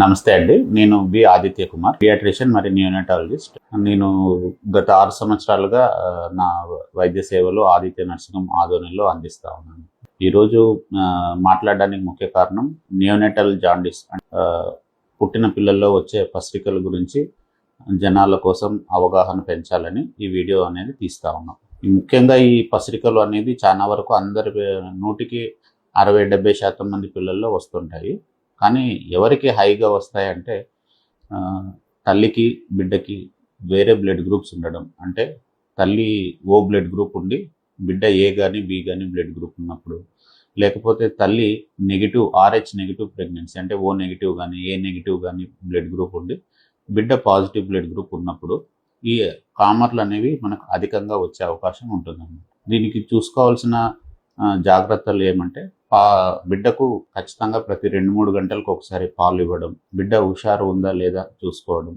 నమస్తే అండి. నేను ఆదిత్య కుమార్, పియాట్రిషియన్ మరియు నియోనటాలజిస్ట్. నేను గత 6 సంవత్సరాలుగా నా వైద్య సేవలు ఆదిత్య నర్సింగ్ హోమ్ ఆధ్వర్యంలో అందిస్తా ఉన్నాను. ఈరోజు మాట్లాడడానికి ముఖ్య కారణం నియోనటల్ జాండీస్, పుట్టిన పిల్లల్లో వచ్చే పసిరికల గురించి జనాల కోసం అవగాహన పెంచాలని ఈ వీడియో అనేది తీస్తా ఉన్నాం. ముఖ్యంగా ఈ పసిరికలు అనేది చాలా వరకు అందరి 100కి 60-70% మంది పిల్లల్లో వస్తుంటాయి. కానీ ఎవరికి హైగా వస్తాయంటే తల్లికి బిడ్డకి వేరే బ్లడ్ గ్రూప్స్ ఉండడం. అంటే తల్లి ఓ బ్లడ్ గ్రూప్ ఉండి బిడ్డ ఏ కానీ బి కానీ బ్లడ్ గ్రూప్ ఉన్నప్పుడు, లేకపోతే తల్లి నెగిటివ్ RH నెగిటివ్ ప్రెగ్నెన్సీ అంటే ఓ నెగిటివ్ కానీ ఏ నెగిటివ్ కానీ బ్లడ్ గ్రూప్ ఉండి బిడ్డ పాజిటివ్ బ్లడ్ గ్రూప్ ఉన్నప్పుడు ఈ కామర్లు అనేవి మనకు అధికంగా వచ్చే అవకాశం ఉంటుందన్నమాట. దీనికి చూసుకోవాల్సిన జాగ్రత్తలు ఏమంటే, బిడ్డకు ఖచ్చితంగా ప్రతి 2-3 గంటలకు ఒకసారి పాలు ఇవ్వడం, బిడ్డ హుషారు ఉందా లేదా చూసుకోవడం,